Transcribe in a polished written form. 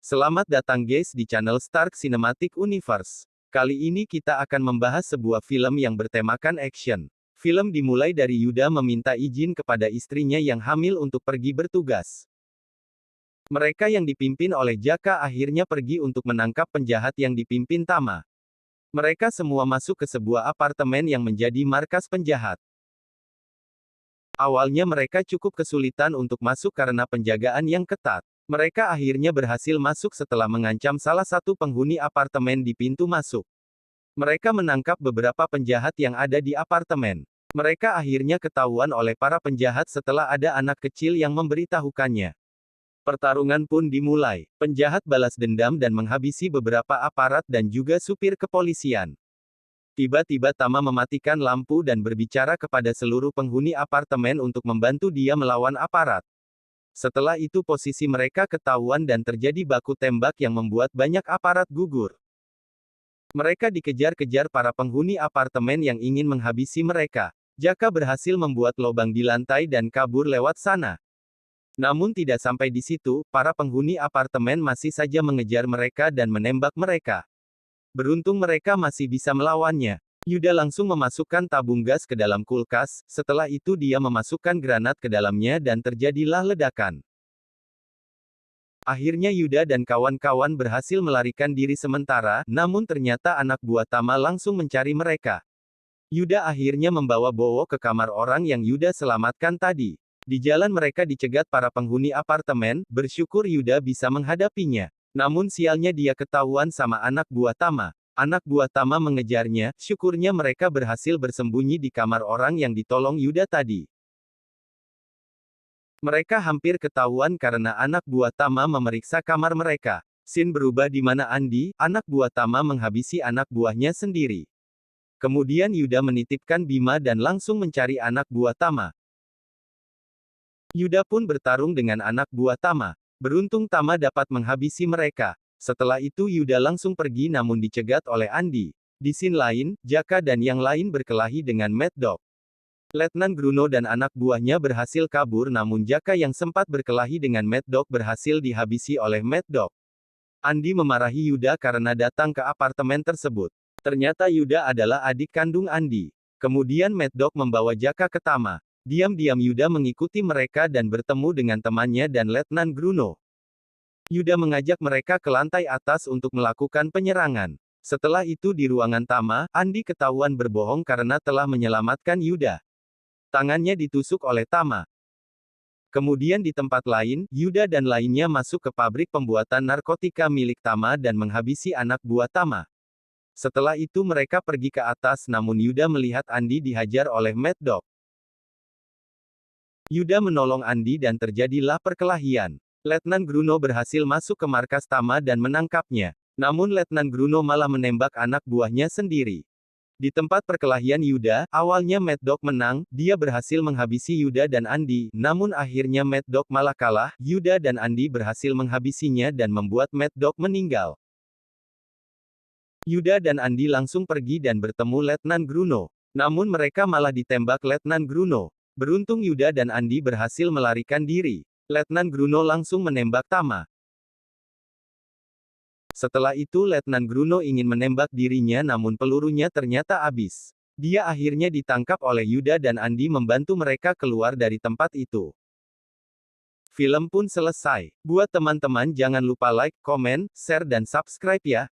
Selamat datang guys di channel Stark Cinematic Universe. Kali ini kita akan membahas sebuah film yang bertemakan action. Film dimulai dari Yuda meminta izin kepada istrinya yang hamil untuk pergi bertugas. Mereka yang dipimpin oleh Jaka akhirnya pergi untuk menangkap penjahat yang dipimpin Tama. Mereka semua masuk ke sebuah apartemen yang menjadi markas penjahat. Awalnya mereka cukup kesulitan untuk masuk karena penjagaan yang ketat. Mereka akhirnya berhasil masuk setelah mengancam salah satu penghuni apartemen di pintu masuk. Mereka menangkap beberapa penjahat yang ada di apartemen. Mereka akhirnya ketahuan oleh para penjahat setelah ada anak kecil yang memberitahukannya. Pertarungan pun dimulai. Penjahat balas dendam dan menghabisi beberapa aparat dan juga supir kepolisian. Tiba-tiba Tama mematikan lampu dan berbicara kepada seluruh penghuni apartemen untuk membantu dia melawan aparat. Setelah itu posisi mereka ketahuan dan terjadi baku tembak yang membuat banyak aparat gugur. Mereka dikejar-kejar para penghuni apartemen yang ingin menghabisi mereka. Jaka berhasil membuat lubang di lantai dan kabur lewat sana. Namun tidak sampai di situ, para penghuni apartemen masih saja mengejar mereka dan menembak mereka. Beruntung mereka masih bisa melawannya. Yuda langsung memasukkan tabung gas ke dalam kulkas, setelah itu dia memasukkan granat ke dalamnya dan terjadilah ledakan. Akhirnya Yuda dan kawan-kawan berhasil melarikan diri sementara, namun ternyata anak buah Tama langsung mencari mereka. Yuda akhirnya membawa Bowo ke kamar orang yang Yuda selamatkan tadi. Di jalan mereka dicegat para penghuni apartemen, bersyukur Yuda bisa menghadapinya. Namun sialnya dia ketahuan sama anak buah Tama. Anak buah Tama mengejarnya, syukurnya mereka berhasil bersembunyi di kamar orang yang ditolong Yuda tadi. Mereka hampir ketahuan karena anak buah Tama memeriksa kamar mereka. Scene berubah di mana Andi, anak buah Tama menghabisi anak buahnya sendiri. Kemudian Yuda menitipkan Bima dan langsung mencari anak buah Tama. Yuda pun bertarung dengan anak buah Tama. Beruntung Tama dapat menghabisi mereka. Setelah itu Yuda langsung pergi namun dicegat oleh Andi. Di scene lain, Jaka dan yang lain berkelahi dengan Mad Dog. Letnan Gruno dan anak buahnya berhasil kabur namun Jaka yang sempat berkelahi dengan Mad Dog berhasil dihabisi oleh Mad Dog. Andi memarahi Yuda karena datang ke apartemen tersebut. Ternyata Yuda adalah adik kandung Andi. Kemudian Mad Dog membawa Jaka ke Tama. Diam-diam Yuda mengikuti mereka dan bertemu dengan temannya dan Letnan Gruno. Yuda mengajak mereka ke lantai atas untuk melakukan penyerangan. Setelah itu di ruangan Tama, Andi ketahuan berbohong karena telah menyelamatkan Yuda. Tangannya ditusuk oleh Tama. Kemudian di tempat lain, Yuda dan lainnya masuk ke pabrik pembuatan narkotika milik Tama dan menghabisi anak buah Tama. Setelah itu mereka pergi ke atas namun Yuda melihat Andi dihajar oleh Mad Dog. Yuda menolong Andi dan terjadilah perkelahian. Letnan Gruno berhasil masuk ke markas Tama dan menangkapnya. Namun Letnan Gruno malah menembak anak buahnya sendiri. Di tempat perkelahian Yuda, awalnya Mad Dog menang, dia berhasil menghabisi Yuda dan Andi, namun akhirnya Mad Dog malah kalah, Yuda dan Andi berhasil menghabisinya dan membuat Mad Dog meninggal. Yuda dan Andi langsung pergi dan bertemu Letnan Gruno. Namun mereka malah ditembak Letnan Gruno. Beruntung Yuda dan Andi berhasil melarikan diri. Letnan Gruno langsung menembak Tama. Setelah itu Letnan Gruno ingin menembak dirinya namun pelurunya ternyata habis. Dia akhirnya ditangkap oleh Yuda dan Andi membantu mereka keluar dari tempat itu. Film pun selesai. Buat teman-teman jangan lupa like, komen, share dan subscribe ya.